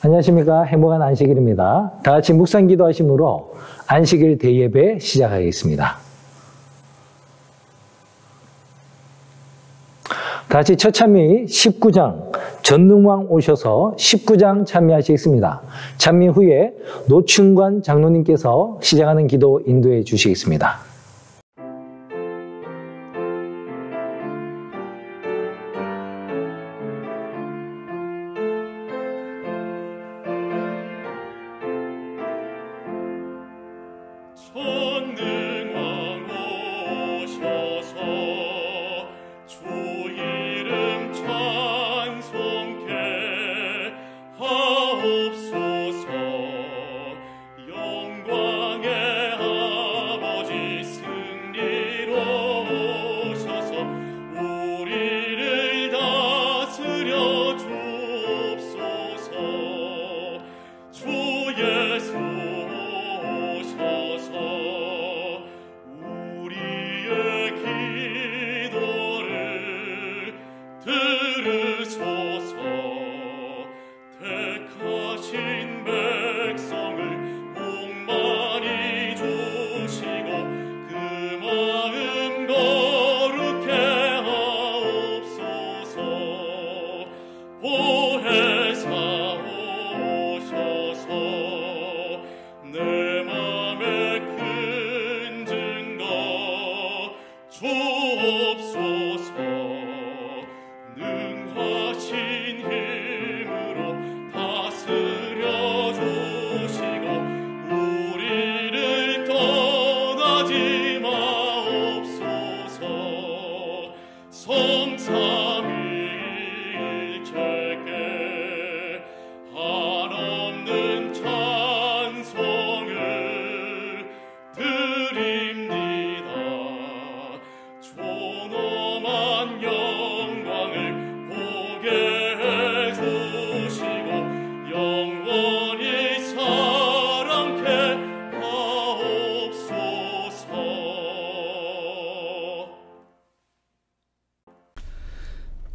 안녕하십니까. 행복한 안식일입니다. 다 같이 묵상 기도하심으로 안식일 대예배 시작하겠습니다. 다 같이 첫 찬미 19장 전능왕 오셔서 19장 찬미하시겠습니다. 찬미 후에 노충관 장로님께서 시작하는 기도 인도해 주시겠습니다.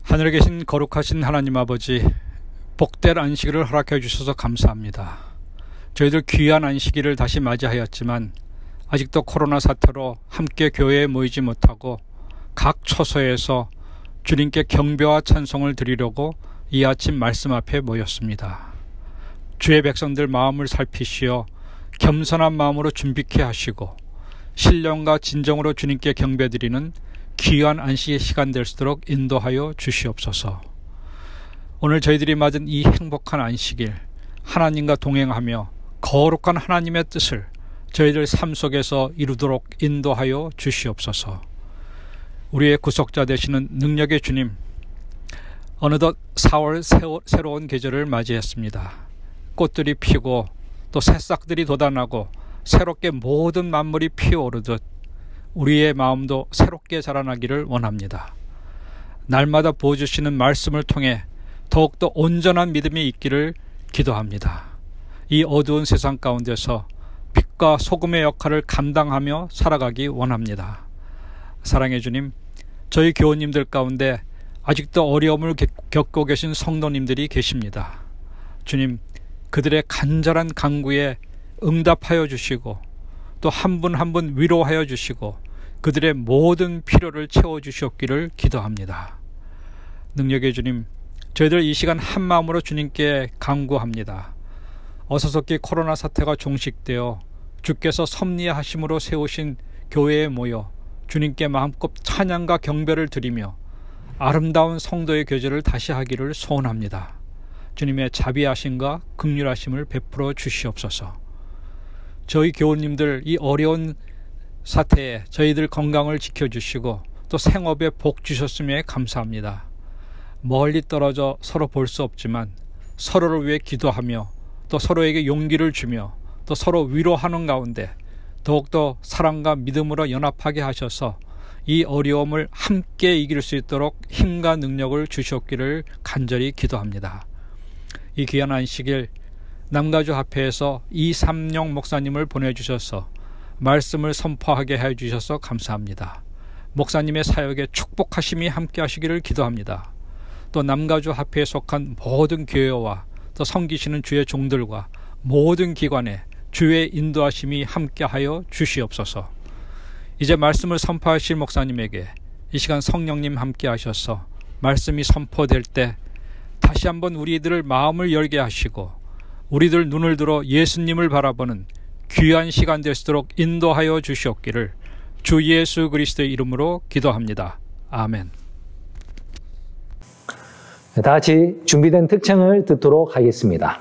하늘에 계신 거룩하신 하나님 아버지, 복된 안식일을 허락해 주셔서 감사합니다. 저희들 귀한 안식일을 다시 맞이하였지만 아직도 코로나 사태로 함께 교회에 모이지 못하고 각 처소에서 주님께 경배와 찬송을 드리려고 이 아침 말씀 앞에 모였습니다. 주의 백성들 마음을 살피시어 겸손한 마음으로 준비케 하시고 신령과 진정으로 주님께 경배드리는 귀한 안식의 시간 될 수 있도록 인도하여 주시옵소서. 오늘 저희들이 맞은 이 행복한 안식일, 하나님과 동행하며 거룩한 하나님의 뜻을 저희들 삶 속에서 이루도록 인도하여 주시옵소서. 우리의 구속자 되시는 능력의 주님, 어느덧 4월 새로운 계절을 맞이했습니다. 꽃들이 피고 또 새싹들이 돋아나고 새롭게 모든 만물이 피어오르듯 우리의 마음도 새롭게 자라나기를 원합니다. 날마다 부어주시는 말씀을 통해 더욱더 온전한 믿음이 있기를 기도합니다. 이 어두운 세상 가운데서 빛과 소금의 역할을 감당하며 살아가기 원합니다. 사랑의 주님, 저희 교우님들 가운데 아직도 어려움을 겪고 계신 성도님들이 계십니다. 주님, 그들의 간절한 간구에 응답하여 주시고 또 한 분 한 분 위로하여 주시고 그들의 모든 필요를 채워주시옵기를 기도합니다. 능력의 주님, 저희들 이 시간 한 마음으로 주님께 간구합니다. 어서속히 코로나 사태가 종식되어 주께서 섭리하심으로 세우신 교회에 모여 주님께 마음껏 찬양과 경배를 드리며 아름다운 성도의 교제를 다시 하기를 소원합니다. 주님의 자비하심과 긍휼하심을 베풀어 주시옵소서. 저희 교우님들 이 어려운 사태에 저희들 건강을 지켜주시고 또 생업에 복 주셨음에 감사합니다. 멀리 떨어져 서로 볼 수 없지만 서로를 위해 기도하며 또 서로에게 용기를 주며 또 서로 위로하는 가운데 더욱더 사랑과 믿음으로 연합하게 하셔서 이 어려움을 함께 이길 수 있도록 힘과 능력을 주시옵기를 간절히 기도합니다. 이 귀한 안식일 남가주 합회에서 이삼영 목사님을 보내주셔서 말씀을 선포하게 해주셔서 감사합니다. 목사님의 사역에 축복하심이 함께 하시기를 기도합니다. 또 남가주 합회에 속한 모든 교회와 또 섬기시는 주의 종들과 모든 기관에 주의 인도하심이 함께하여 주시옵소서. 이제 말씀을 선포하실 목사님에게 이 시간 성령님 함께하셔서 말씀이 선포될 때 다시 한번 우리들을 마음을 열게 하시고 우리들 눈을 들어 예수님을 바라보는 귀한 시간 되시도록 인도하여 주시옵기를 주 예수 그리스도의 이름으로 기도합니다. 아멘. 다 같이 준비된 특창을 듣도록 하겠습니다.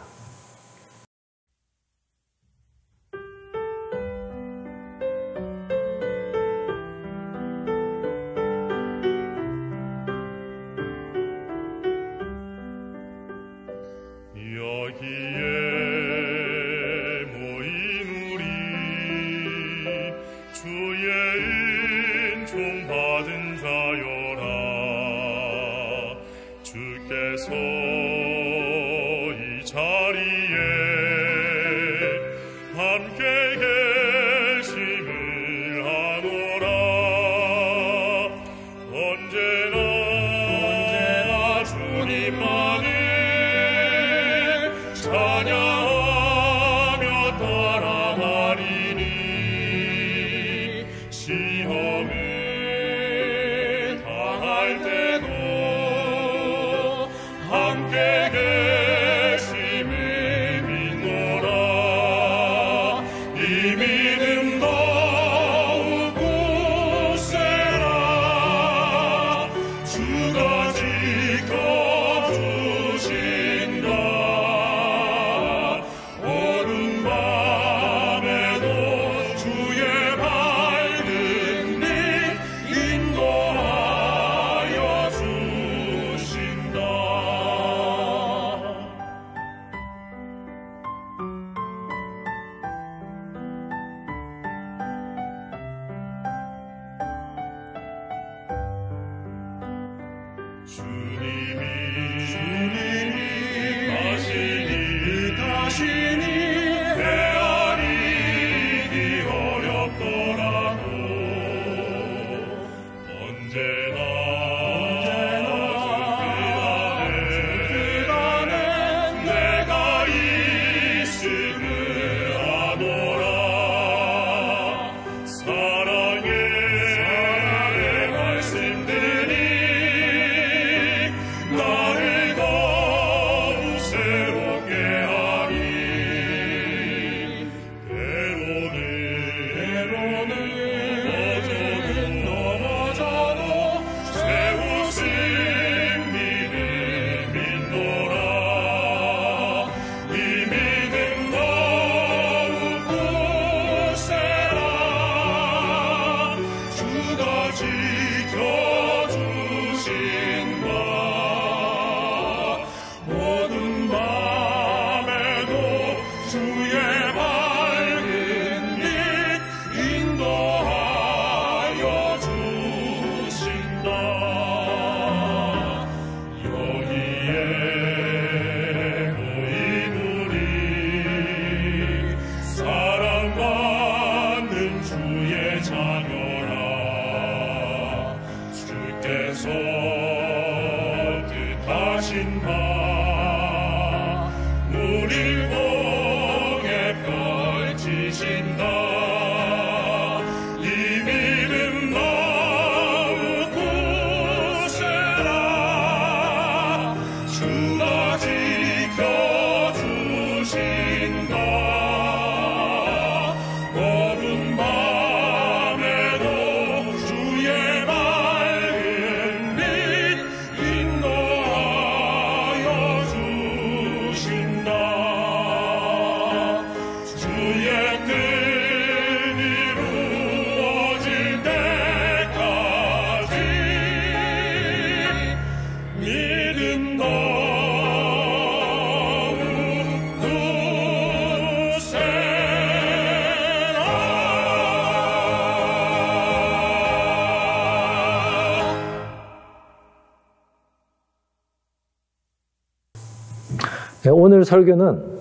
오늘 설교는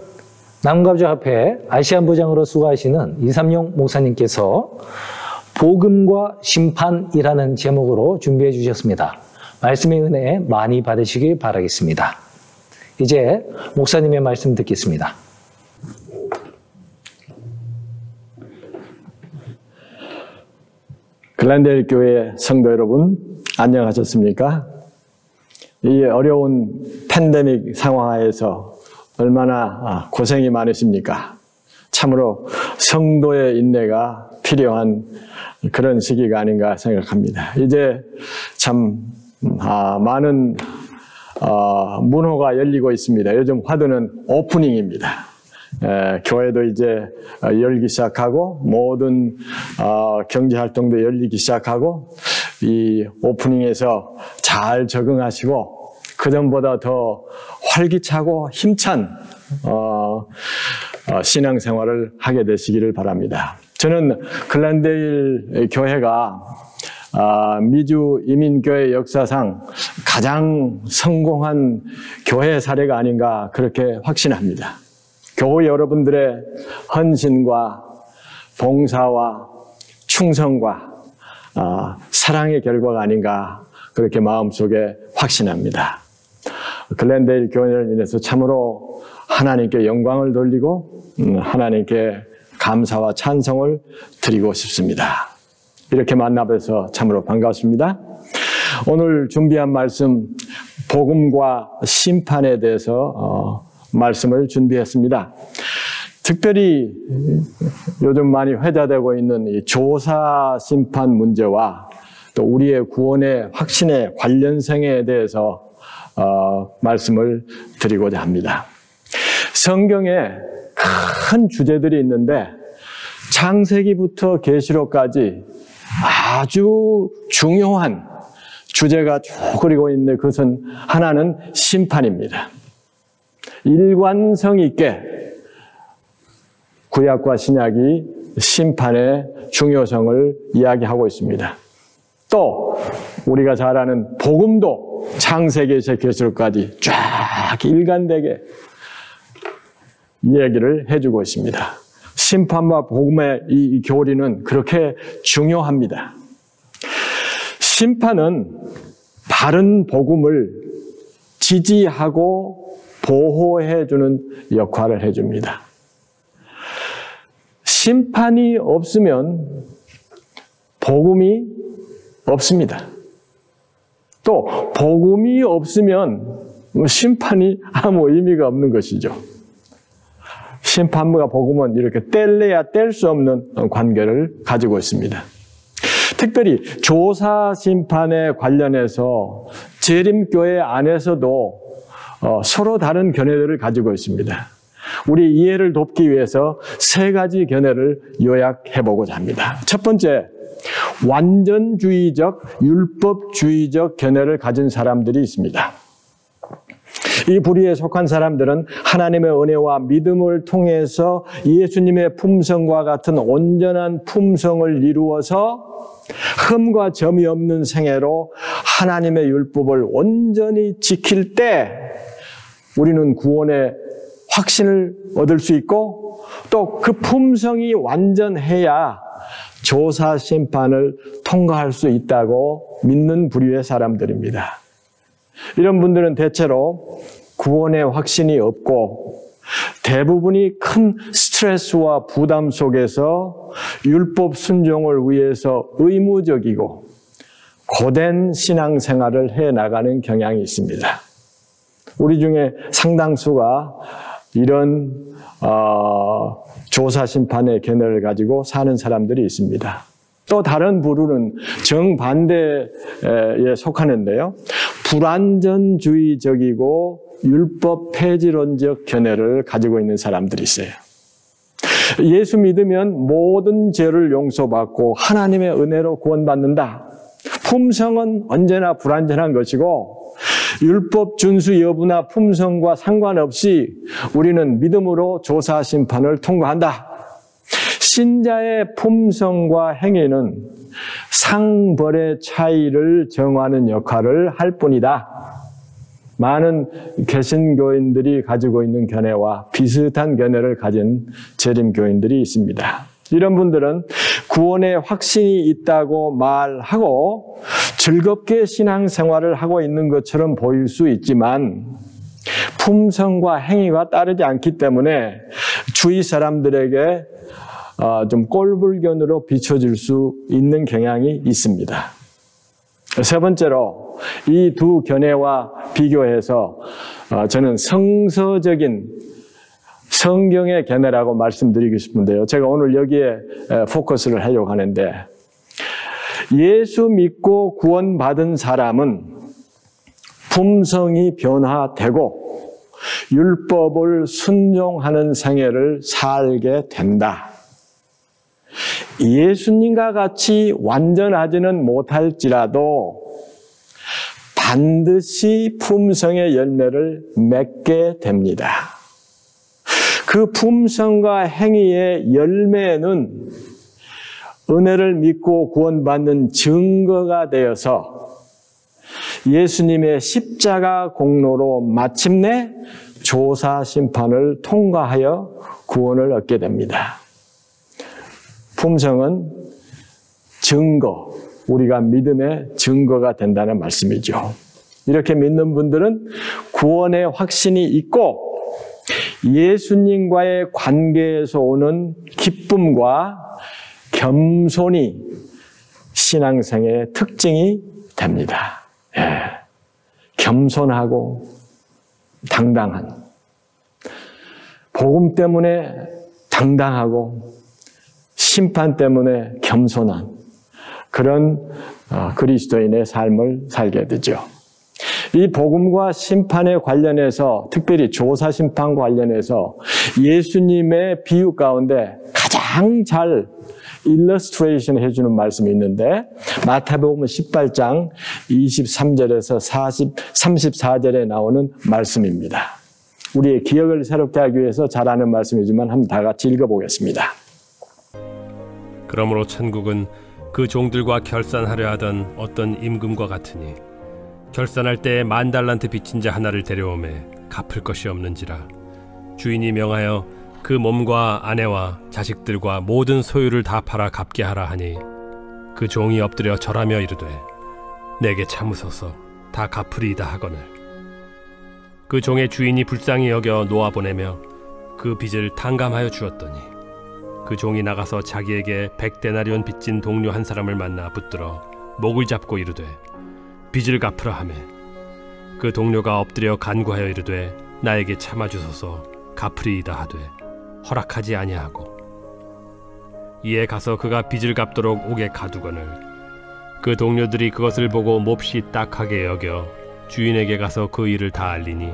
남가주 앞에 아시안부장으로 수고하시는 이삼용 목사님께서 복음과 심판이라는 제목으로 준비해 주셨습니다. 말씀의 은혜 많이 받으시길 바라겠습니다. 이제 목사님의 말씀 듣겠습니다. 글랜데일 교회 성도 여러분, 안녕하셨습니까? 이 어려운 팬데믹 상황하에서 얼마나 고생이 많으십니까? 참으로 성도의 인내가 필요한 그런 시기가 아닌가 생각합니다. 이제 참 많은 문호가 열리고 있습니다. 요즘 화두는 오프닝입니다. 교회도 이제 열기 시작하고 모든 경제활동도 열리기 시작하고 이 오프닝에서 잘 적응하시고 그전보다 더 활기차고 힘찬 신앙생활을 하게 되시기를 바랍니다. 저는 글랜데일 교회가 미주 이민교회 역사상 가장 성공한 교회 사례가 아닌가 그렇게 확신합니다. 교회 여러분들의 헌신과 봉사와 충성과 사랑의 결과가 아닌가 그렇게 마음속에 확신합니다. 글랜데일 교회를 인해서 참으로 하나님께 영광을 돌리고 하나님께 감사와 찬송을 드리고 싶습니다. 이렇게 만나뵈서 참으로 반갑습니다. 오늘 준비한 말씀 복음과 심판에 대해서 말씀을 준비했습니다. 특별히 요즘 많이 회자되고 있는 이 조사 심판 문제와 또 우리의 구원의 확신의 관련성에 대해서 말씀을 드리고자 합니다. 성경에 큰 주제들이 있는데 창세기부터 계시록까지 아주 중요한 주제가 쭉 그리고 있는데 그것은 하나는 심판입니다. 일관성 있게 구약과 신약이 심판의 중요성을 이야기하고 있습니다. 또 우리가 잘 아는 복음도 창세기에서 계시록까지 쫙 일관되게 이야기를 해주고 있습니다. 심판과 복음의 이 교리는 그렇게 중요합니다. 심판은 바른 복음을 지지하고 보호해주는 역할을 해줍니다. 심판이 없으면 복음이 없습니다. 또 복음이 없으면 심판이 아무 의미가 없는 것이죠. 심판과 복음은 이렇게 뗄래야 뗄 수 없는 관계를 가지고 있습니다. 특별히 조사 심판에 관련해서 재림교회 안에서도 서로 다른 견해들을 가지고 있습니다. 우리 이해를 돕기 위해서 세 가지 견해를 요약해보고자 합니다. 첫 번째, 완전주의적, 율법주의적 견해를 가진 사람들이 있습니다. 이 부류에 속한 사람들은 하나님의 은혜와 믿음을 통해서 예수님의 품성과 같은 온전한 품성을 이루어서 흠과 점이 없는 생애로 하나님의 율법을 온전히 지킬 때 우리는 구원의 확신을 얻을 수 있고 또 그 품성이 완전해야 조사 심판을 통과할 수 있다고 믿는 부류의 사람들입니다. 이런 분들은 대체로 구원의 확신이 없고 대부분이 큰 스트레스와 부담 속에서 율법 순종을 위해서 의무적이고 고된 신앙생활을 해나가는 경향이 있습니다. 우리 중에 상당수가 이런 조사 심판의 견해를 가지고 사는 사람들이 있습니다. 또 다른 부류는 정반대에 속하는데요. 불완전주의적이고 율법 폐지론적 견해를 가지고 있는 사람들이 있어요. 예수 믿으면 모든 죄를 용서받고 하나님의 은혜로 구원받는다. 품성은 언제나 불완전한 것이고 율법 준수 여부나 품성과 상관없이 우리는 믿음으로 조사 심판을 통과한다. 신자의 품성과 행위는 상벌의 차이를 정하는 역할을 할 뿐이다. 많은 개신교인들이 가지고 있는 견해와 비슷한 견해를 가진 재림교인들이 있습니다. 이런 분들은 구원의 확신이 있다고 말하고 즐겁게 신앙생활을 하고 있는 것처럼 보일 수 있지만 품성과 행위가 따르지 않기 때문에 주위 사람들에게 좀 꼴불견으로 비춰질 수 있는 경향이 있습니다. 세 번째로 이 두 견해와 비교해서 저는 성서적인 성경의 견해라고 말씀드리고 싶은데요. 제가 오늘 여기에 포커스를 하려고 하는데, 예수 믿고 구원받은 사람은 품성이 변화되고 율법을 순종하는 생애를 살게 된다. 예수님과 같이 완전하지는 못할지라도 반드시 품성의 열매를 맺게 됩니다. 그 품성과 행위의 열매는 은혜를 믿고 구원받는 증거가 되어서 예수님의 십자가 공로로 마침내 조사 심판을 통과하여 구원을 얻게 됩니다. 품성은 증거, 우리가 믿음의 증거가 된다는 말씀이죠. 이렇게 믿는 분들은 구원의 확신이 있고 예수님과의 관계에서 오는 기쁨과 겸손이 신앙생의 특징이 됩니다. 겸손하고 당당한, 복음 때문에 당당하고 심판 때문에 겸손한 그런 그리스도인의 삶을 살게 되죠. 이 복음과 심판에 관련해서, 특별히 조사 심판과 관련해서 예수님의 비유 가운데 가장 잘 일러스트레이션 해주는 말씀이 있는데, 마태복음 18장 23절에서 34절에 나오는 말씀입니다. 우리의 기억을 새롭게 하기 위해서 잘 아는 말씀이지만 한번 다 같이 읽어보겠습니다. 그러므로 천국은 그 종들과 결산하려 하던 어떤 임금과 같으니 결산할 때 10,000달란트 빚진 자 하나를 데려오매 갚을 것이 없는지라 주인이 명하여 그 몸과 아내와 자식들과 모든 소유를 다 팔아 갚게 하라 하니 그 종이 엎드려 절하며 이르되 내게 참으소서 다 갚으리이다 하거늘 그 종의 주인이 불쌍히 여겨 놓아보내며 그 빚을 탕감하여 주었더니 그 종이 나가서 자기에게 100데나리온 빚진 동료 한 사람을 만나 붙들어 목을 잡고 이르되 빚을 갚으라 하매 그 동료가 엎드려 간구하여 이르되 나에게 참아주소서 갚으리이다 하되 허락하지 아니하고 이에 가서 그가 빚을 갚도록 옥에 가두거늘 그 동료들이 그것을 보고 몹시 딱하게 여겨 주인에게 가서 그 일을 다 알리니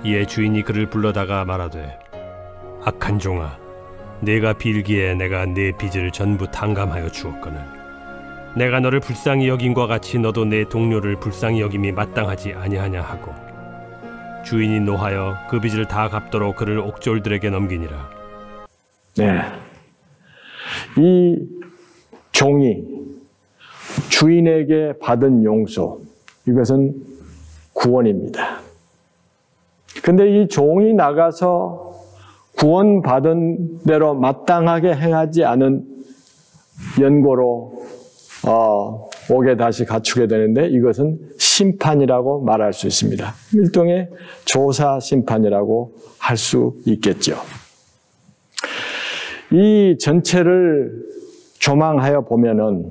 이에 주인이 그를 불러다가 말하되 악한 종아 네가 빌기에 내가 네 빚을 전부 탕감하여 주었거늘 내가 너를 불쌍히 여김과 같이 너도 내 동료를 불쌍히 여김이 마땅하지 아니하냐 하고 주인이 노하여 그 빚을 다 갚도록 그를 옥졸들에게 넘기니라. 네, 이 종이 주인에게 받은 용서, 이것은 구원입니다. 근데 이 종이 나가서 구원받은 대로 마땅하게 행하지 않은 연고로 옥에 다시 갇히게 되는데 이것은 심판이라고 말할 수 있습니다. 일종의 조사 심판이라고 할 수 있겠죠. 이 전체를 조망하여 보면은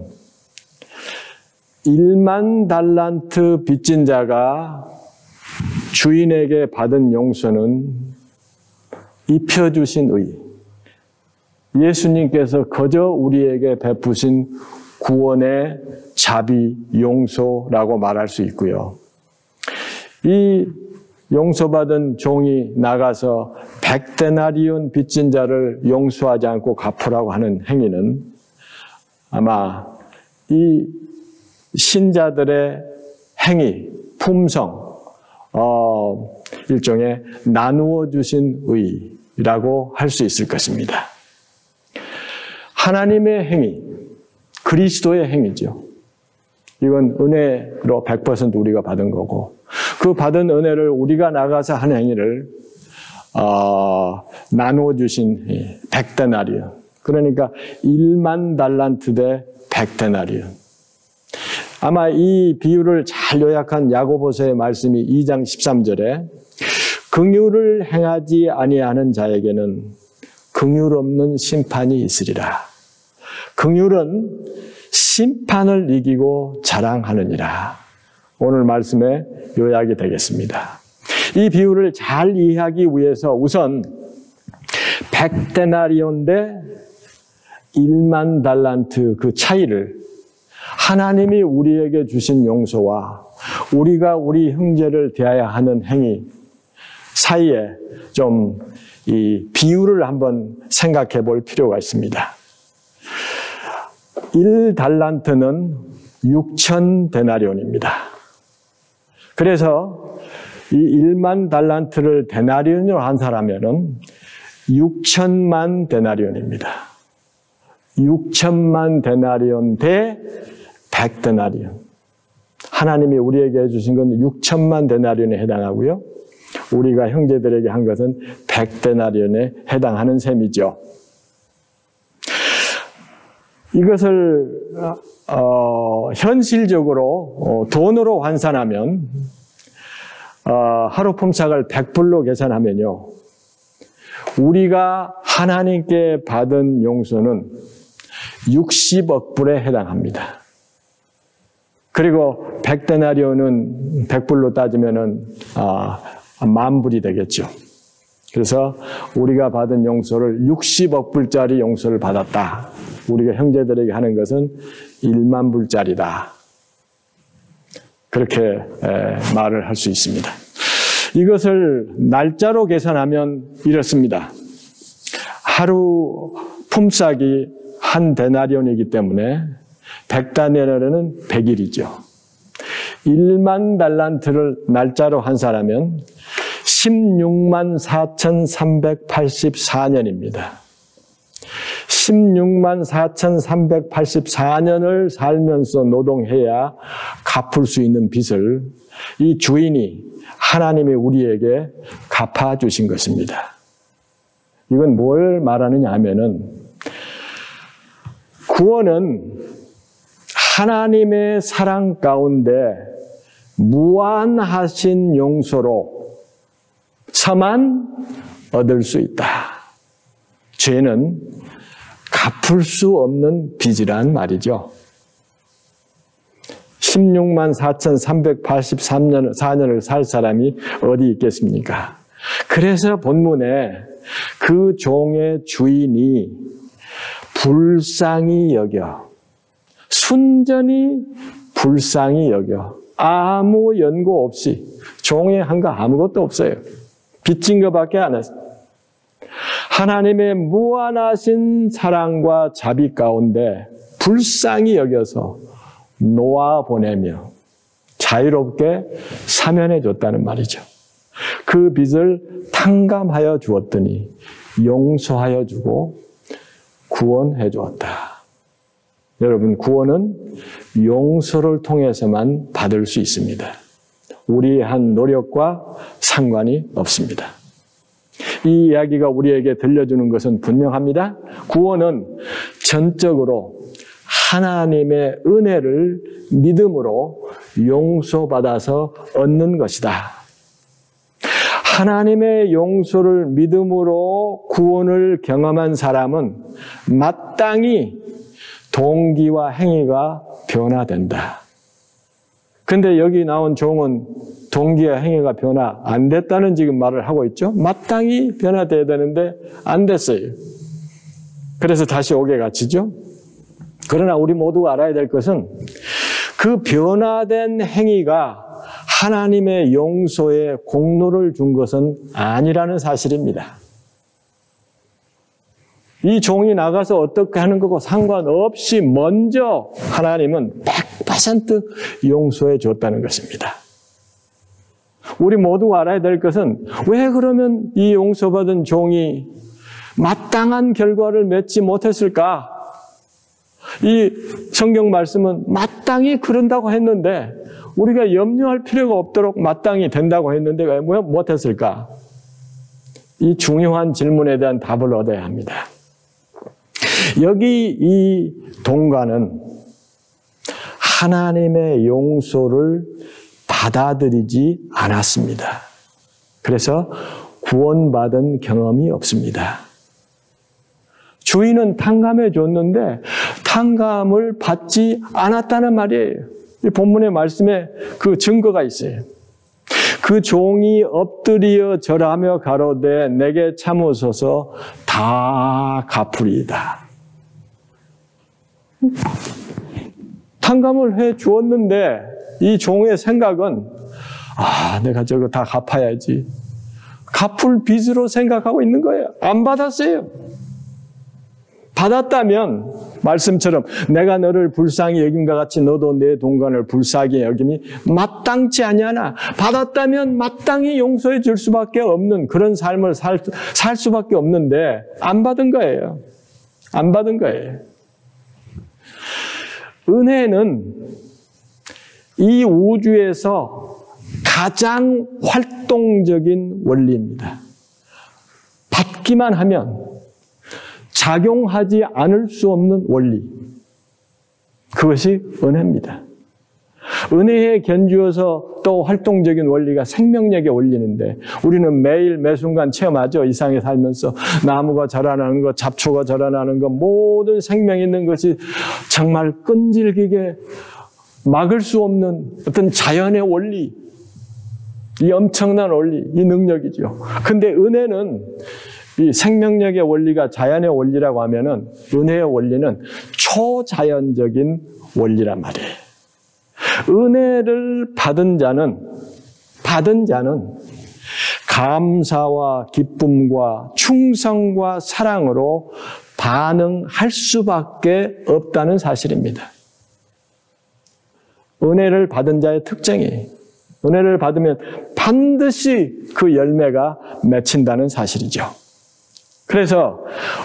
10,000달란트 빚진 자가 주인에게 받은 용서는 입혀주신 의, 예수님께서 거저 우리에게 베푸신 구원의 자비, 용서라고 말할 수 있고요. 이 용서받은 종이 나가서 100데나리온 빚진 자를 용서하지 않고 갚으라고 하는 행위는 아마 이 신자들의 행위, 품성, 일종의 나누어 주신 의라고 할 수 있을 것입니다. 하나님의 행위, 그리스도의 행위죠. 이건 은혜로 100% 우리가 받은 거고, 그 받은 은혜를 우리가 나가서 한 행위를 나누어 주신 100데나리온, 그러니까 10,000달란트 대 100데나리온. 아마 이 비유를 잘 요약한 야고보서의 말씀이 2장 13절에 그 긍휼을 행하지 아니하는 자에게는 긍휼 없는 심판이 있으리라. 긍휼은 심판을 이기고 자랑하느니라. 오늘 말씀의 요약이 되겠습니다. 이 비유를 잘 이해하기 위해서 우선 100데나리온 대 1만 달란트 그 차이를 하나님이 우리에게 주신 용서와 우리가 우리 형제를 대하여 하는 행위 사이에 좀 이 비유를 한번 생각해 볼 필요가 있습니다. 1달란트는 6,000데나리온입니다. 그래서 이 1만 달란트를 데나리온으로 환산하면은 6천만 데나리온입니다. 6천만 데나리온 대 100데나리온. 하나님이 우리에게 해주신 건 6천만 데나리온에 해당하고요. 우리가 형제들에게 한 것은 100데나리온에 해당하는 셈이죠. 이것을 현실적으로 돈으로 환산하면 하루 품삯을 100불로 계산하면요. 우리가 하나님께 받은 용서는 60억 불에 해당합니다. 그리고 100데나리온은 100불로 따지면은 10,000불이 되겠죠. 그래서 우리가 받은 용서를 60억 불짜리 용서를 받았다. 우리가 형제들에게 하는 것은 1만 불짜리다. 그렇게 말을 할 수 있습니다. 이것을 날짜로 계산하면 이렇습니다. 하루 품삯이 한 데나리온이기 때문에 100데나리온은 100일이죠. 1만 달란트를 날짜로 환산하면 16만 4,384년입니다. 16만 4,384년을 살면서 노동해야 갚을 수 있는 빚을 이 주인이 하나님이 우리에게 갚아주신 것입니다. 이건 뭘 말하느냐 하면은 구원은 하나님의 사랑 가운데 무한하신 용서로서만 얻을 수 있다. 죄는 갚을 수 없는 빚이란 말이죠. 16만 4,384년을 살 사람이 어디 있겠습니까? 그래서 본문에 그 종의 주인이 불쌍히 여겨, 순전히 불쌍히 여겨, 아무 연고 없이 종의 한 거 아무것도 없어요. 빚진 것밖에 안 했어요. 하나님의 무한하신 사랑과 자비 가운데 불쌍히 여겨서 놓아보내며 자유롭게 사면해 줬다는 말이죠. 그 빚을 탕감하여 주었더니 용서하여 주고 구원해 주었다. 여러분, 구원은 용서를 통해서만 받을 수 있습니다. 우리의 한 노력과 상관이 없습니다. 이 이야기가 우리에게 들려주는 것은 분명합니다. 구원은 전적으로 하나님의 은혜를 믿음으로 용서받아서 얻는 것이다. 하나님의 용서를 믿음으로 구원을 경험한 사람은 마땅히 동기와 행위가 변화된다. 근데 여기 나온 종은 동기와 행위가 변화 안 됐다는 지금 말을 하고 있죠. 마땅히 변화돼야 되는데 안 됐어요. 그래서 다시 옥에 갇히죠. 그러나 우리 모두가 알아야 될 것은 그 변화된 행위가 하나님의 용서에 공로를 준 것은 아니라는 사실입니다. 이 종이 나가서 어떻게 하는 거고 상관없이 먼저 하나님은 100% 용서해 줬다는 것입니다. 우리 모두가 알아야 될 것은 왜 그러면 이 용서받은 종이 마땅한 결과를 맺지 못했을까? 이 성경 말씀은 마땅히 그런다고 했는데 우리가 염려할 필요가 없도록 마땅히 된다고 했는데 왜 못했을까? 이 중요한 질문에 대한 답을 얻어야 합니다. 여기 이 동가는 하나님의 용서를 받아들이지 않았습니다. 그래서 구원받은 경험이 없습니다. 주인은 탕감해 줬는데 탕감을 받지 않았다는 말이에요. 이 본문의 말씀에 그 증거가 있어요. 그 종이 엎드려 절하며 가로되 내게 참으소서 다 갚으리이다. 탕감을 해 주었는데 이 종의 생각은 내가 저거 다 갚아야지. 갚을 빚으로 생각하고 있는 거예요. 안 받았어요. 받았다면 말씀처럼 내가 너를 불쌍히 여김과 같이 너도 내 동관을 불쌍히 여김이 마땅치 아니하나 받았다면 마땅히 용서해 줄 수밖에 없는 그런 삶을 살 수밖에 없는데 안 받은 거예요. 안 받은 거예요. 은혜는 이 우주에서 가장 활동적인 원리입니다. 받기만 하면 작용하지 않을 수 없는 원리. 그것이 은혜입니다. 은혜에 견주어서 또 활동적인 원리가 생명력의 원리인데 우리는 매일 매순간 체험하죠. 이 세상에 살면서 나무가 자라나는 것, 잡초가 자라나는 것, 모든 생명 있는 것이 정말 끈질기게 막을 수 없는 어떤 자연의 원리, 이 엄청난 원리, 이 능력이죠. 근데 은혜는 이 생명력의 원리가 자연의 원리라고 하면은 은혜의 원리는 초자연적인 원리란 말이에요. 은혜를 받은 자는 감사와 기쁨과 충성과 사랑으로 반응할 수밖에 없다는 사실입니다. 은혜를 받은 자의 특징이 은혜를 받으면 반드시 그 열매가 맺힌다는 사실이죠. 그래서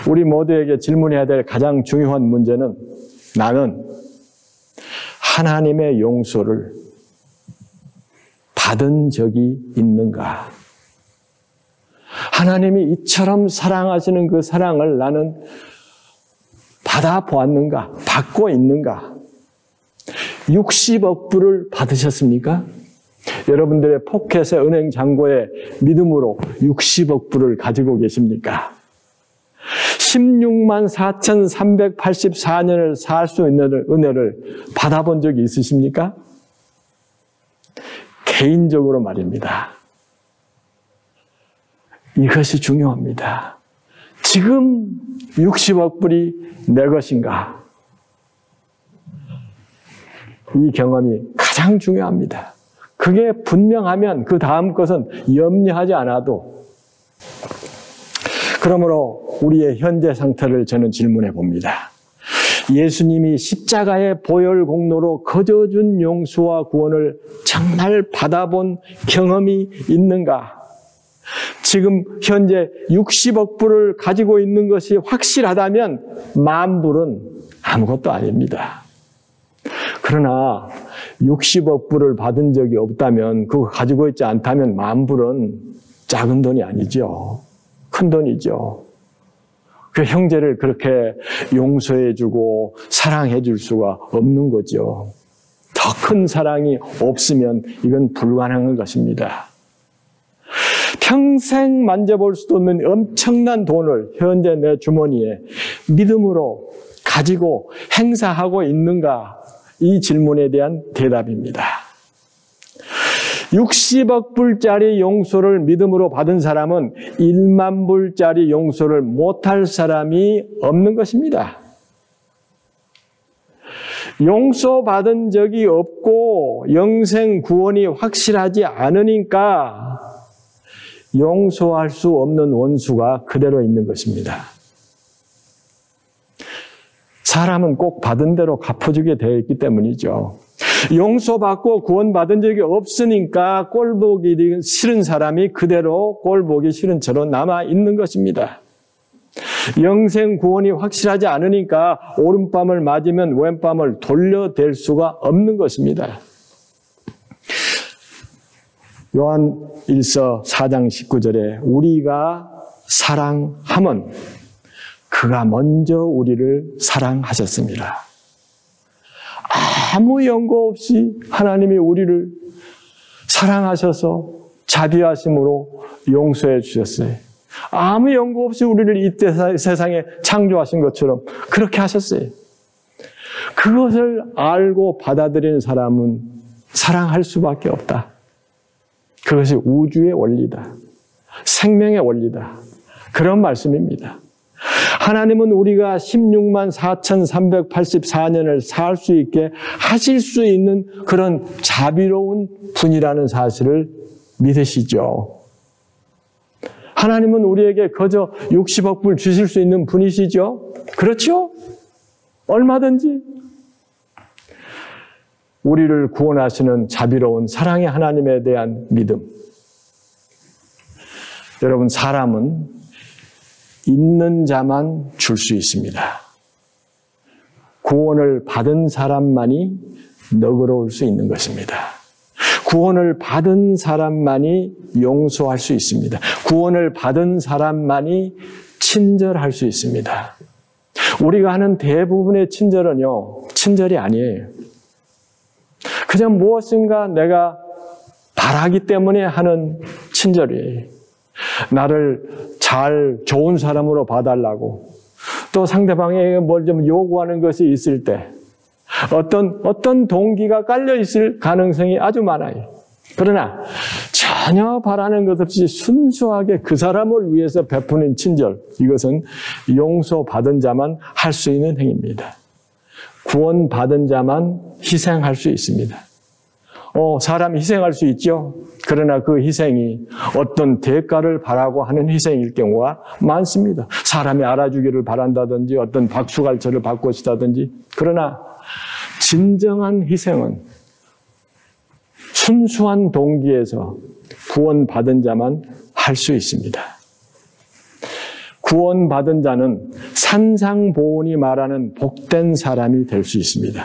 우리 모두에게 질문해야 될 가장 중요한 문제는 나는 하나님의 용서를 받은 적이 있는가? 하나님이 이처럼 사랑하시는 그 사랑을 나는 받아보았는가? 받고 있는가? 60억 불을 받으셨습니까? 여러분들의 포켓의 은행 잔고에 믿음으로 60억 불을 가지고 계십니까? 16만 4,384년을 살 수 있는 은혜를 받아본 적이 있으십니까? 개인적으로 말입니다. 이것이 중요합니다. 지금 60억 불이 내 것인가? 이 경험이 가장 중요합니다. 그게 분명하면 그 다음 것은 염려하지 않아도. 그러므로 우리의 현재 상태를 저는 질문해 봅니다. 예수님이 십자가의 보혈 공로로 거저준 용서와 구원을 정말 받아본 경험이 있는가? 지금 현재 60억 불을 가지고 있는 것이 확실하다면 만불은 아무것도 아닙니다. 그러나 60억 불을 받은 적이 없다면, 그거 가지고 있지 않다면 만불은 작은 돈이 아니죠. 큰 돈이죠. 그 형제를 그렇게 용서해주고 사랑해줄 수가 없는 거죠. 더 큰 사랑이 없으면 이건 불가능한 것입니다. 평생 만져볼 수도 없는 엄청난 돈을 현재 내 주머니에 믿음으로 가지고 행사하고 있는가? 이 질문에 대한 대답입니다. 60억 불짜리 용서를 믿음으로 받은 사람은 1만 불짜리 용서를 못할 사람이 없는 것입니다. 용서받은 적이 없고 영생 구원이 확실하지 않으니까 용서할 수 없는 원수가 그대로 있는 것입니다. 사람은 꼭 받은 대로 갚아주게 되어 있기 때문이죠. 용서받고 구원받은 적이 없으니까 꼴보기 싫은 사람이 그대로 꼴보기 싫은 채로 남아있는 것입니다. 영생 구원이 확실하지 않으니까 오른밤을 맞으면 왼밤을 돌려댈 수가 없는 것입니다. 요한 1서 4장 19절에 우리가 사랑함은 그가 먼저 우리를 사랑하셨습니다. 아무 연고 없이 하나님이 우리를 사랑하셔서 자비하심으로 용서해 주셨어요. 아무 연고 없이 우리를 이때 세상에 창조하신 것처럼 그렇게 하셨어요. 그것을 알고 받아들이는 사람은 사랑할 수밖에 없다. 그것이 우주의 원리다. 생명의 원리다. 그런 말씀입니다. 하나님은 우리가 16만 4,384년을 살 수 있게 하실 수 있는 그런 자비로운 분이라는 사실을 믿으시죠. 하나님은 우리에게 거저 60억 불 주실 수 있는 분이시죠? 그렇죠? 얼마든지. 우리를 구원하시는 자비로운 사랑의 하나님에 대한 믿음. 여러분, 사람은 있는 자만 줄 수 있습니다. 구원을 받은 사람만이 너그러울 수 있는 것입니다. 구원을 받은 사람만이 용서할 수 있습니다. 구원을 받은 사람만이 친절할 수 있습니다. 우리가 하는 대부분의 친절은요, 친절이 아니에요. 그냥 무엇인가 내가 바라기 때문에 하는 친절이에요. 나를 좋은 사람으로 봐달라고, 또 상대방에게 뭘 좀 요구하는 것이 있을 때 어떤 동기가 깔려 있을 가능성이 아주 많아요. 그러나 전혀 바라는 것 없이 순수하게 그 사람을 위해서 베푸는 친절, 이것은 용서받은 자만 할 수 있는 행위입니다. 구원받은 자만 희생할 수 있습니다. 사람이 희생할 수 있죠. 그러나 그 희생이 어떤 대가를 바라고 하는 희생일 경우가 많습니다. 사람이 알아주기를 바란다든지 어떤 박수갈채를 받고 싶다든지. 그러나 진정한 희생은 순수한 동기에서 구원받은 자만 할 수 있습니다. 구원받은 자는 산상보온이 말하는 복된 사람이 될 수 있습니다.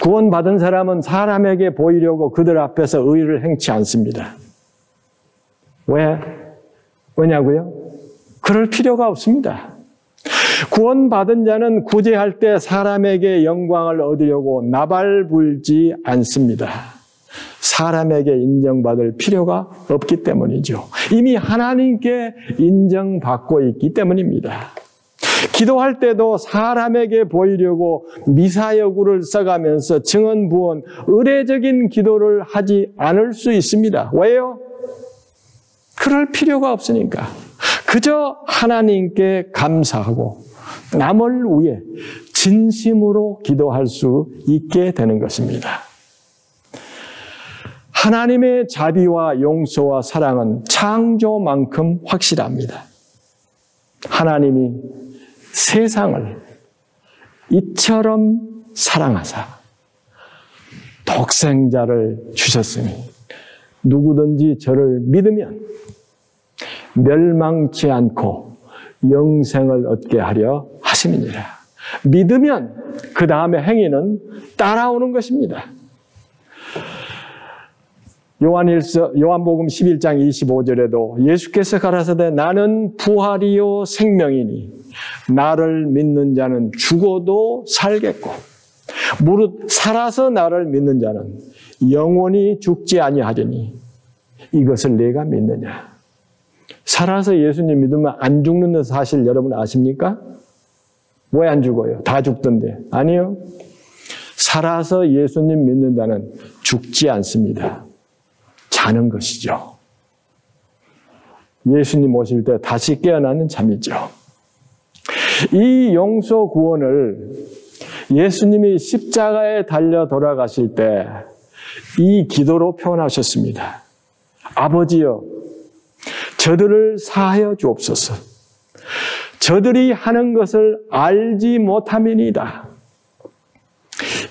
구원받은 사람은 사람에게 보이려고 그들 앞에서 의를 행치 않습니다. 왜냐고요? 그럴 필요가 없습니다. 구원받은 자는 구제할 때 사람에게 영광을 얻으려고 나발불지 않습니다. 사람에게 인정받을 필요가 없기 때문이죠. 이미 하나님께 인정받고 있기 때문입니다. 기도할 때도 사람에게 보이려고 미사여구를 써가면서 증언부언, 의례적인 기도를 하지 않을 수 있습니다. 왜요? 그럴 필요가 없으니까. 그저 하나님께 감사하고 남을 위해 진심으로 기도할 수 있게 되는 것입니다. 하나님의 자비와 용서와 사랑은 창조만큼 확실합니다. 하나님이 세상을 이처럼 사랑하사 독생자를 주셨으니 누구든지 저를 믿으면 멸망치 않고 영생을 얻게 하려 하심이니라. 믿으면 그 다음에 행위는 따라오는 것입니다. 요한복음 11장 25절에도 예수께서 가라사대 나는 부활이요 생명이니 나를 믿는 자는 죽어도 살겠고 무릇 살아서 나를 믿는 자는 영원히 죽지 아니하리니 이것을 내가 믿느냐. 살아서 예수님 믿으면 안 죽는 사실 여러분 아십니까? 왜 안 죽어요? 다 죽던데. 아니요. 살아서 예수님 믿는 자는 죽지 않습니다. 자는 것이죠. 예수님 오실 때 다시 깨어나는 잠이죠. 이 용서 구원을 예수님이 십자가에 달려 돌아가실 때 이 기도로 표현하셨습니다. 아버지여, 저들을 사하여 주옵소서. 저들이 하는 것을 알지 못함이니이다.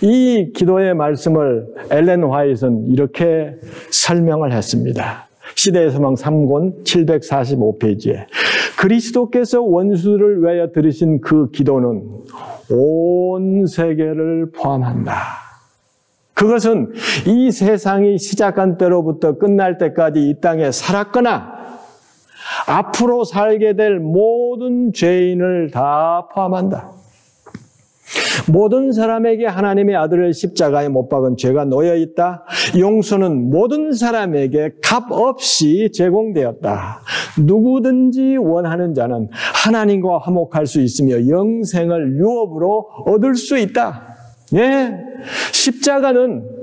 이 기도의 말씀을 엘렌 화이트는 이렇게 설명을 했습니다. 시대의 소망 3권 745페이지에 그리스도께서 원수를 위하여 들으신 그 기도는 온 세계를 포함한다. 그것은 이 세상이 시작한 때로부터 끝날 때까지 이 땅에 살았거나 앞으로 살게 될 모든 죄인을 다 포함한다. 모든 사람에게 하나님의 아들을 십자가에 못 박은 죄가 놓여 있다. 용서는 모든 사람에게 값없이 제공되었다. 누구든지 원하는 자는 하나님과 화목할 수 있으며 영생을 유업으로 얻을 수 있다. 예, 십자가는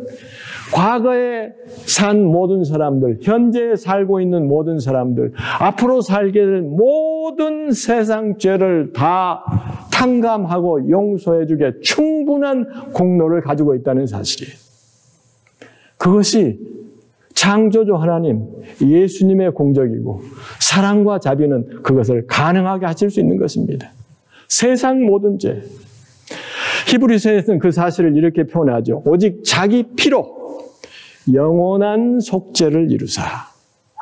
과거에 산 모든 사람들, 현재 살고 있는 모든 사람들, 앞으로 살게 될 모든 세상 죄를 다 탕감하고 용서해주게 충분한 공로를 가지고 있다는 사실이에요. 그것이 창조주 하나님, 예수님의 공적이고 사랑과 자비는 그것을 가능하게 하실 수 있는 것입니다. 세상 모든 죄. 히브리서에서는 그 사실을 이렇게 표현하죠. 오직 자기 피로 영원한 속죄를 이루사.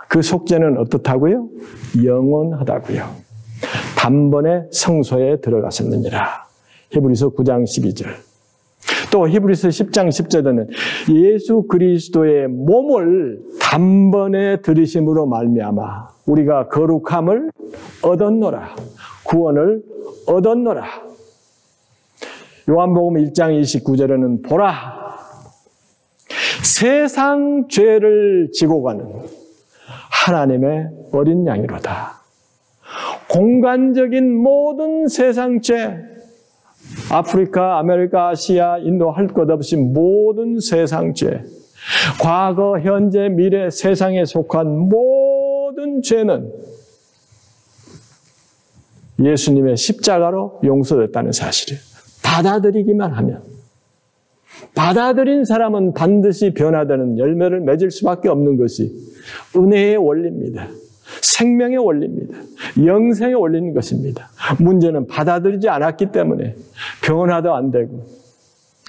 그 속죄는 어떻다고요? 영원하다고요. 단번에 성소에 들어가셨느니라. 히브리서 9장 12절. 또 히브리서 10장 10절에는 예수 그리스도의 몸을 단번에 들이심으로 말미암아 우리가 거룩함을 얻었노라. 구원을 얻었노라. 요한복음 1장 29절에는 보라, 세상 죄를 지고 가는 하나님의 어린 양이로다. 공간적인 모든 세상 죄, 아프리카, 아메리카, 아시아, 인도 할 것 없이 모든 세상 죄, 과거, 현재, 미래 세상에 속한 모든 죄는 예수님의 십자가로 용서됐다는 사실이에요. 받아들이기만 하면, 받아들인 사람은 반드시 변화되는 열매를 맺을 수밖에 없는 것이 은혜의 원리입니다. 생명의 원리입니다. 영생의 원리인 것입니다. 문제는 받아들이지 않았기 때문에 변화도 안 되고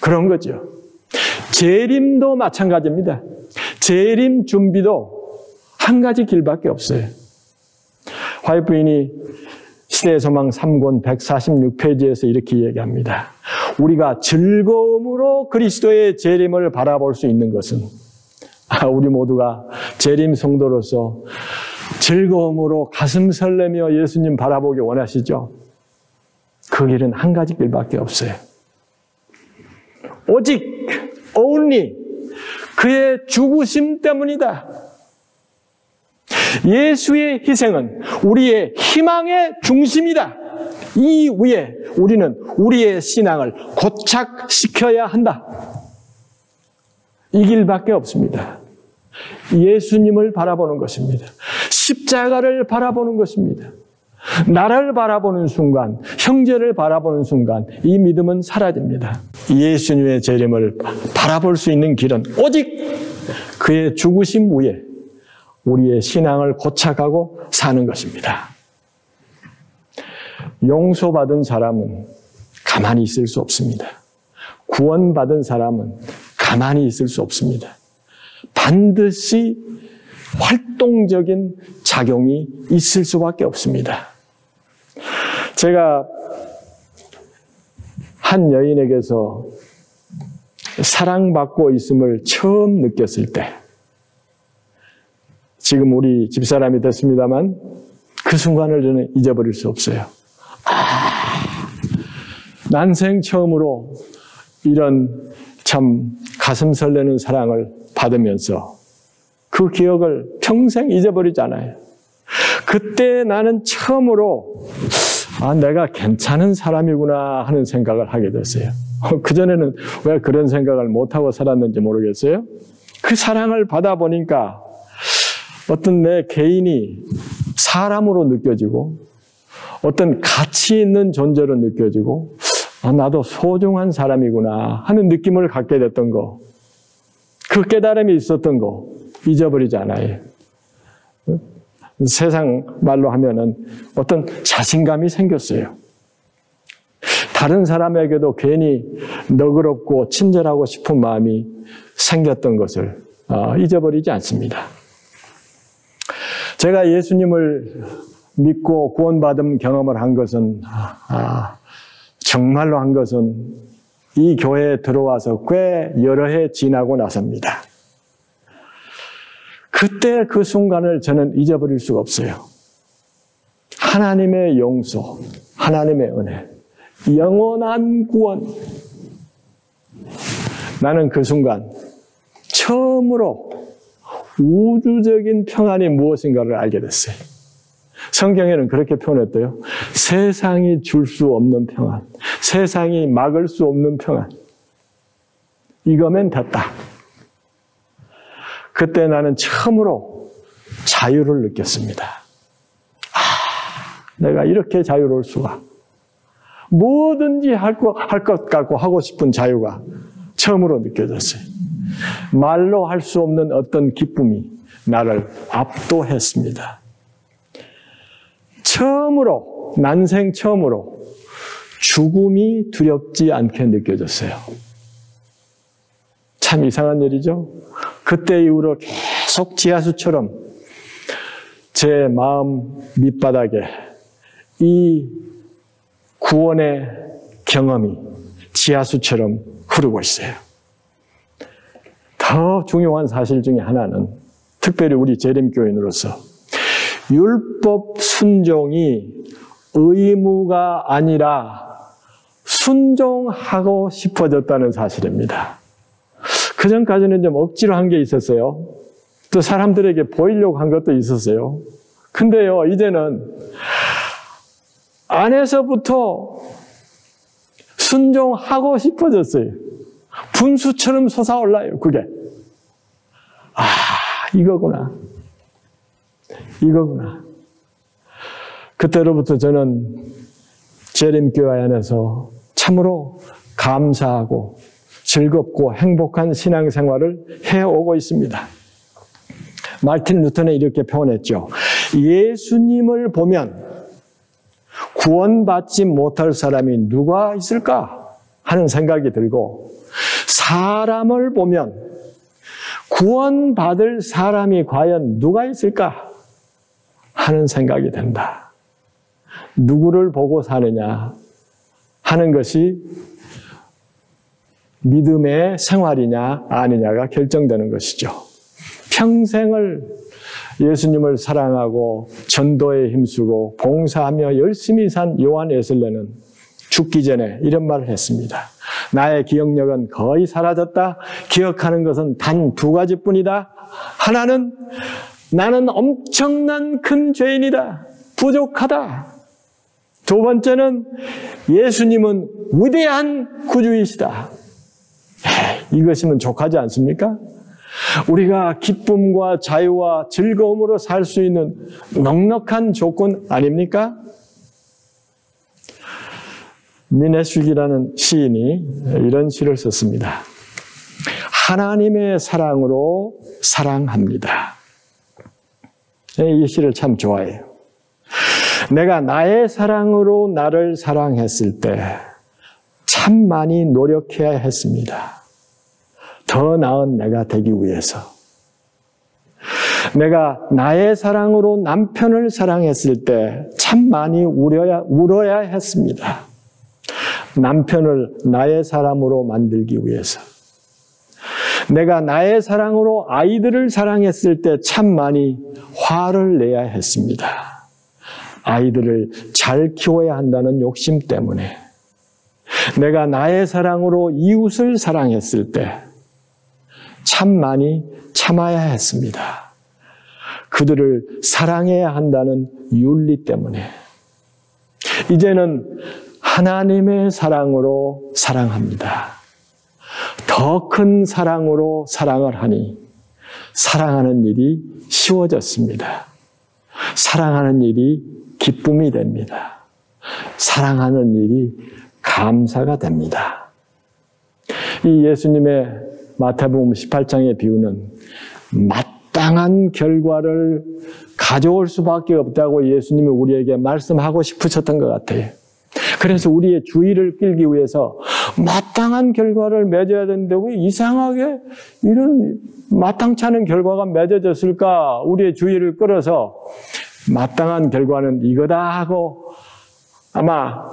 그런 거죠. 재림도 마찬가지입니다. 재림 준비도 한 가지 길밖에 없어요. 화이트 부인이 시대의 소망 3권 146페이지에서 이렇게 얘기합니다. 우리가 즐거움으로 그리스도의 재림을 바라볼 수 있는 것은 우리 모두가 재림 성도로서 즐거움으로 가슴 설레며 예수님 바라보기 원하시죠? 그 길은 한 가지 길밖에 없어요. 오직 only 그의 죽으심 때문이다. 예수의 희생은 우리의 희망의 중심이다. 이 위에 우리는 우리의 신앙을 고착시켜야 한다. 이 길밖에 없습니다. 예수님을 바라보는 것입니다. 십자가를 바라보는 것입니다. 나를 바라보는 순간, 형제를 바라보는 순간 이 믿음은 사라집니다. 예수님의 재림을 바라볼 수 있는 길은 오직 그의 죽으심 위에 우리의 신앙을 고착하고 사는 것입니다. 용서받은 사람은 가만히 있을 수 없습니다. 구원받은 사람은 가만히 있을 수 없습니다. 반드시 활동적인 작용이 있을 수밖에 없습니다. 제가 한 여인에게서 사랑받고 있음을 처음 느꼈을 때, 지금 우리 집사람이 됐습니다만 그 순간을 저는 잊어버릴 수 없어요. 난생 처음으로 이런 참 가슴 설레는 사랑을 받으면서 그 기억을 평생 잊어버리지 않아요. 그때 나는 처음으로 내가 괜찮은 사람이구나 하는 생각을 하게 됐어요. 그전에는 왜 그런 생각을 못하고 살았는지 모르겠어요. 그 사랑을 받아보니까 어떤 내 개인이 사람으로 느껴지고 어떤 가치 있는 존재로 느껴지고 나도 소중한 사람이구나 하는 느낌을 갖게 됐던 거, 그 깨달음이 있었던 거 잊어버리지 않아요. 세상 말로 하면은 어떤 자신감이 생겼어요. 다른 사람에게도 괜히 너그럽고 친절하고 싶은 마음이 생겼던 것을 잊어버리지 않습니다. 제가 예수님을 믿고 구원받은 경험을 한 것은 정말로 한 것은 이 교회에 들어와서 꽤 여러 해 지나고 나서입니다. 그때 그 순간을 저는 잊어버릴 수가 없어요. 하나님의 용서, 하나님의 은혜, 영원한 구원. 나는 그 순간 처음으로 우주적인 평안이 무엇인가를 알게 됐어요. 성경에는 그렇게 표현했대요. 세상이 줄 수 없는 평안, 세상이 막을 수 없는 평안. 이거면 됐다. 그때 나는 처음으로 자유를 느꼈습니다. 내가 이렇게 자유로울 수가. 뭐든지 할 것 같고 하고 싶은 자유가 처음으로 느껴졌어요. 말로 할 수 없는 어떤 기쁨이 나를 압도했습니다. 처음으로, 난생 처음으로 죽음이 두렵지 않게 느껴졌어요. 참 이상한 일이죠. 그때 이후로 계속 지하수처럼 제 마음 밑바닥에 이 구원의 경험이 지하수처럼 흐르고 있어요. 더 중요한 사실 중에 하나는 특별히 우리 재림교인으로서 율법 순종이 의무가 아니라 순종하고 싶어졌다는 사실입니다. 그전까지는 좀 억지로 한 게 있었어요. 또 사람들에게 보이려고 한 것도 있었어요. 근데요, 이제는 안에서부터 순종하고 싶어졌어요. 분수처럼 솟아올라요, 그게. 이거구나. 이거구나. 그때로부터 저는 재림교회 안에서 참으로 감사하고 즐겁고 행복한 신앙생활을 해오고 있습니다. 마르틴 루터는 이렇게 표현했죠. 예수님을 보면 구원받지 못할 사람이 누가 있을까 하는 생각이 들고, 사람을 보면 구원받을 사람이 과연 누가 있을까 하는 생각이 든다. 누구를 보고 사느냐 하는 것이 믿음의 생활이냐 아니냐가 결정되는 것이죠. 평생을 예수님을 사랑하고 전도에 힘쓰고 봉사하며 열심히 산 요한 웨슬레는 죽기 전에 이런 말을 했습니다. 나의 기억력은 거의 사라졌다. 기억하는 것은 단 2가지뿐이다. 하나는 나는 엄청난 큰 죄인이다. 부족하다. 2번째는 예수님은 위대한 구주이시다. 이것이면 족하지 않습니까? 우리가 기쁨과 자유와 즐거움으로 살 수 있는 넉넉한 조건 아닙니까? 미네슈기라는 시인이 이런 시를 썼습니다. 하나님의 사랑으로 사랑합니다. 이 시를 참 좋아해요. 내가 나의 사랑으로 나를 사랑했을 때 참 많이 노력해야 했습니다. 더 나은 내가 되기 위해서. 내가 나의 사랑으로 남편을 사랑했을 때 참 많이 울어야 했습니다. 남편을 나의 사람으로 만들기 위해서. 내가 나의 사랑으로 아이들을 사랑했을 때 참 많이 화를 내야 했습니다. 아이들을 잘 키워야 한다는 욕심 때문에. 내가 나의 사랑으로 이웃을 사랑했을 때 참 많이 참아야 했습니다. 그들을 사랑해야 한다는 윤리 때문에. 이제는 하나님의 사랑으로 사랑합니다. 더 큰 사랑으로 사랑을 하니 사랑하는 일이 쉬워졌습니다. 사랑하는 일이 기쁨이 됩니다. 사랑하는 일이 감사가 됩니다. 이 예수님의 마태복음 18장의 비유는 마땅한 결과를 가져올 수밖에 없다고 예수님이 우리에게 말씀하고 싶으셨던 것 같아요. 그래서 우리의 주의를 끌기 위해서 마땅한 결과를 맺어야 되는데 왜 이상하게 이런 마땅치 않은 결과가 맺어졌을까? 우리의 주의를 끌어서 마땅한 결과는 이거다 하고 아마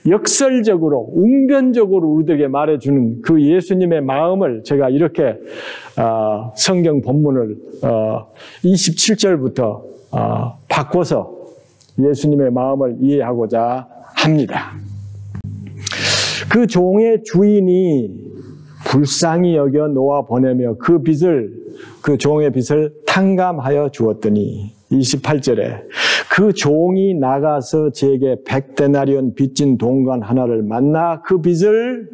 역설적으로, 웅변적으로 우리들에게 말해주는 그 예수님의 마음을 제가 이렇게 성경 본문을 27절부터 바꿔서 예수님의 마음을 이해하고자 합니다. 그 종의 주인이 불쌍히 여겨 놓아 보내며 그 종의 빚을 탕감하여 주었더니 28절에 그 종이 나가서 제게 100데나리온 빚진 동관 하나를 만나 그 빚을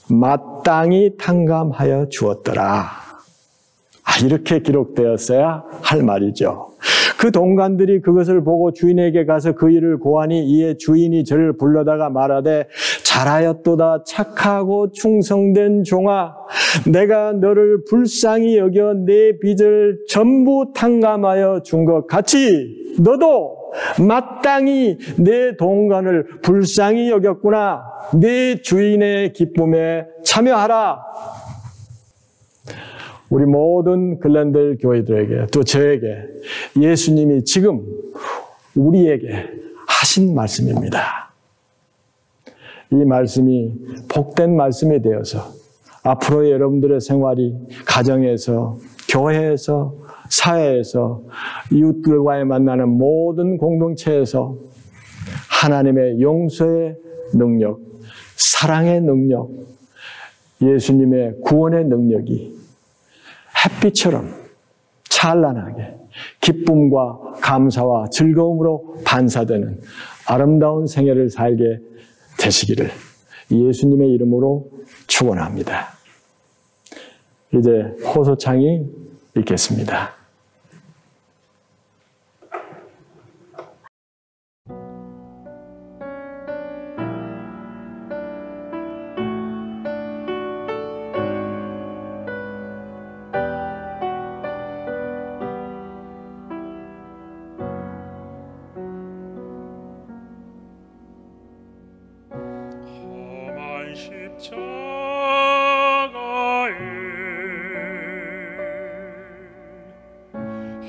마땅히 탕감하여 주었더라. 이렇게 기록되었어야 할 말이죠. 그 동관들이 그것을 보고 주인에게 가서 그 일을 고하니 이에 주인이 저를 불러다가 말하되 잘하였도다 착하고 충성된 종아, 내가 너를 불쌍히 여겨 내 빚을 전부 탕감하여 준 것 같이 너도 마땅히 내 동관을 불쌍히 여겼구나. 내 주인의 기쁨에 참여하라. 우리 모든 글랜델 교회들에게 또 저에게 예수님이 지금 우리에게 하신 말씀입니다. 이 말씀이 복된 말씀이 되어서 앞으로의 여러분들의 생활이 가정에서, 교회에서, 사회에서, 이웃들과의 만나는 모든 공동체에서 하나님의 용서의 능력, 사랑의 능력, 예수님의 구원의 능력이 햇빛처럼 찬란하게 기쁨과 감사와 즐거움으로 반사되는 아름다운 생애를 살게 되시기를 예수님의 이름으로 축원합니다. 이제 호소창이 있겠습니다.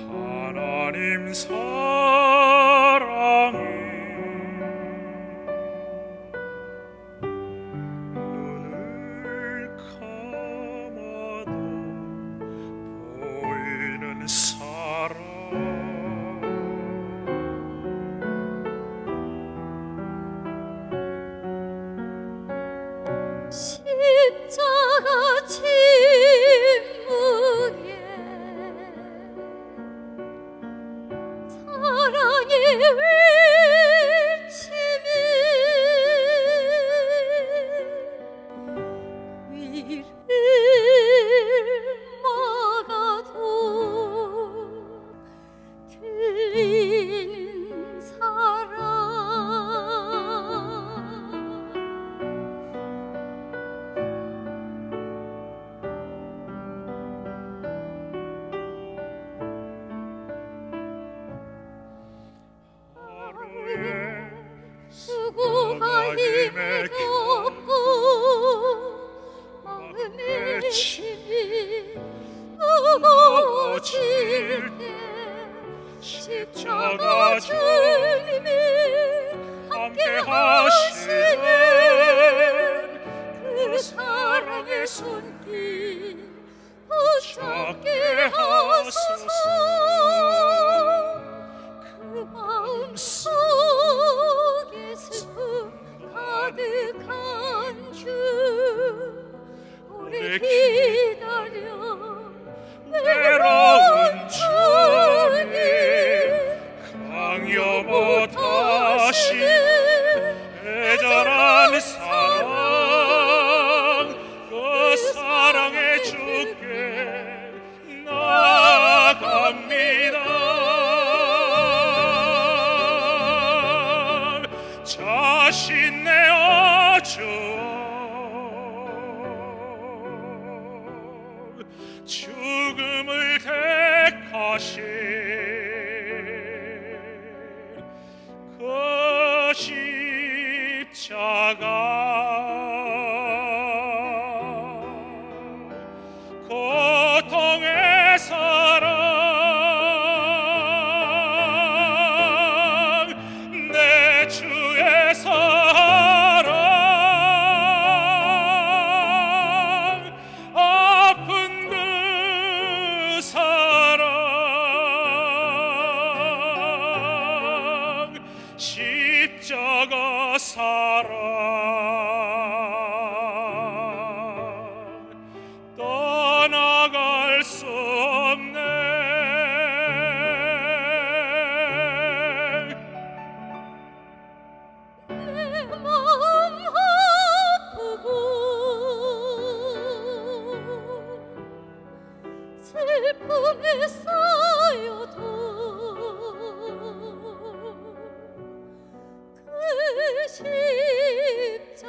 하나님 사랑이 눈을 감아도 보이는 사랑 십자가 침묵에 사랑의 외침이 위를 막아도 들리는 사랑 수고가 힘에 겹고 마음의 힘이 무거워질 때 십자가 주님이 함께 하시는 그 사랑의 손길 붙잡게 하소서. 그 마음 속에 슬픔 가득한 주 오래 기다려 외로운 주님 강여 못하신 애절한 사랑 그 사랑의 주께 나아갑니다. 자신 내어 주어 죽음을 택하신 그 십자가 고통의 사랑 내 주의 사랑 아픈 그 사랑 십자가 사랑 슬픔에 쌓여도 그 십자가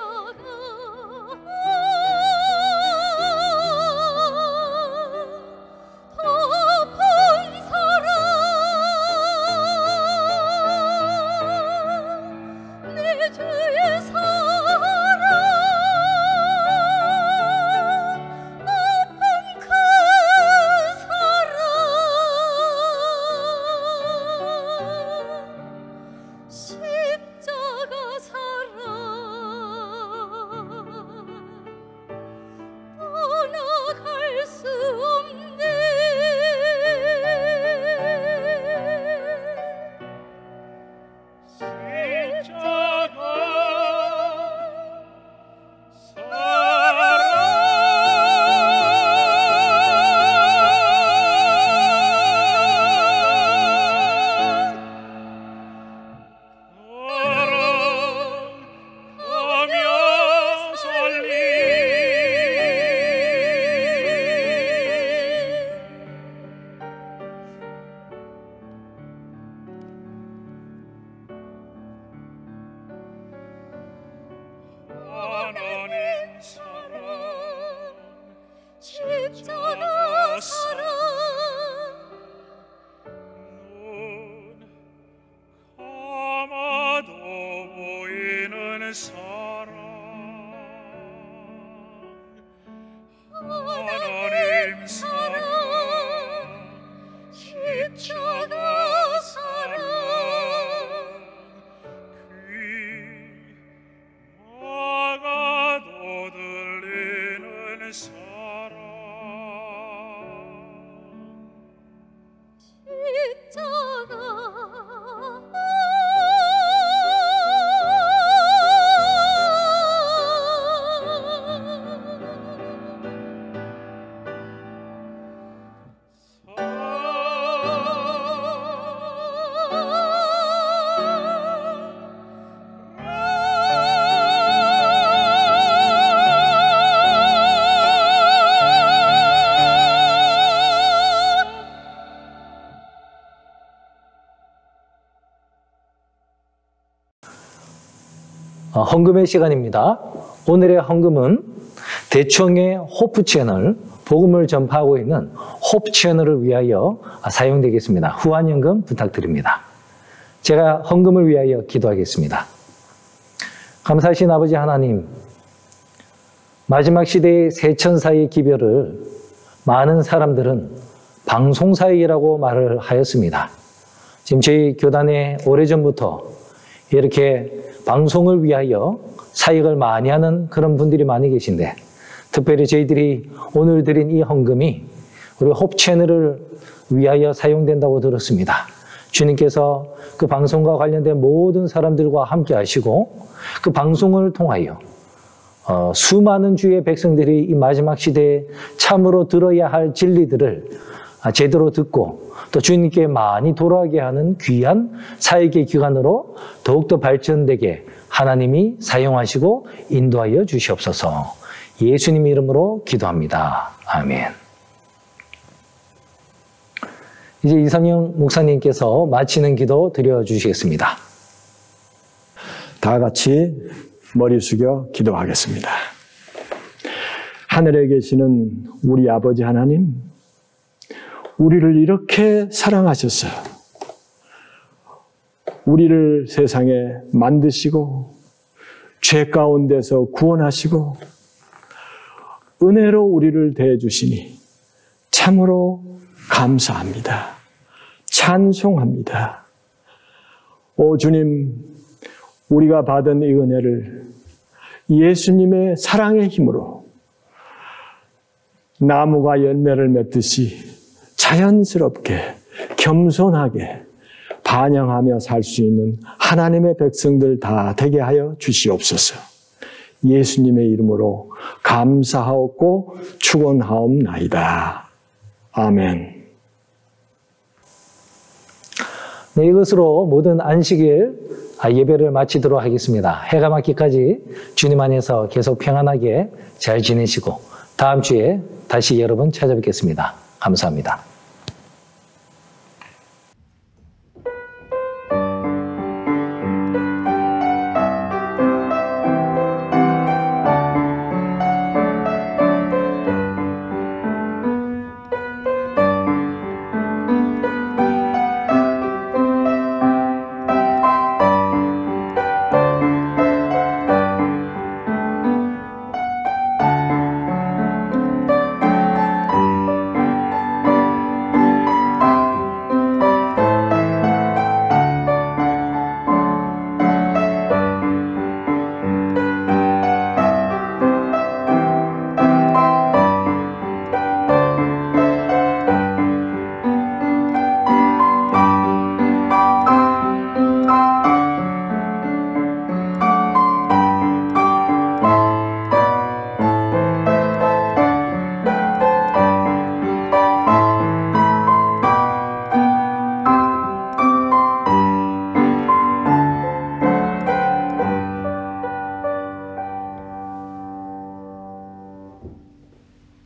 덮은 사랑 내 주의 사랑 아픈 그 사랑 십자가 사랑 떠나갈 수 없네 십자가 사랑하며 살리 하나님 사랑 십자가 사랑 눈 감아도 보이는 사랑 하나님 사랑 십자가 사랑 귀 막아도 들리는 사랑 헌금의 시간입니다. 오늘의 헌금은 대청의 호프 채널, 복음을 전파하고 있는 호프 채널을 위하여 사용되겠습니다. 후원연금 부탁드립니다. 제가 헌금을 위하여 기도하겠습니다. 감사하신 아버지 하나님, 마지막 시대의 세천사의 기별을 많은 사람들은 방송사역이라고 말을 하였습니다. 지금 저희 교단에 오래전부터 이렇게 방송을 위하여 사역을 많이 하는 그런 분들이 많이 계신데, 특별히 저희들이 오늘 드린 이 헌금이 우리 호프 채널을 위하여 사용된다고 들었습니다. 주님께서 그 방송과 관련된 모든 사람들과 함께 하시고, 그 방송을 통하여 수많은 주의 백성들이 이 마지막 시대에 참으로 들어야 할 진리들을 제대로 듣고 또 주님께 많이 돌아가게 하는 귀한 사역의 기관으로 더욱더 발전되게 하나님이 사용하시고 인도하여 주시옵소서. 예수님 이름으로 기도합니다. 아멘. 이제 이성영 목사님께서 마치는 기도 드려주시겠습니다. 다 같이 머리 숙여 기도하겠습니다. 하늘에 계시는 우리 아버지 하나님, 우리를 이렇게 사랑하셨어요. 우리를 세상에 만드시고 죄 가운데서 구원하시고 은혜로 우리를 대해주시니 참으로 감사합니다. 찬송합니다. 오 주님, 우리가 받은 이 은혜를 예수님의 사랑의 힘으로 나무가 열매를 맺듯이 자연스럽게 겸손하게 반영하며 살 수 있는 하나님의 백성들 다 되게 하여 주시옵소서. 예수님의 이름으로 감사하옵고 축원하옵나이다. 아멘. 네, 이것으로 모든 안식일 예배를 마치도록 하겠습니다. 해가 맞기까지 주님 안에서 계속 평안하게 잘 지내시고 다음 주에 다시 여러분 찾아뵙겠습니다. 감사합니다.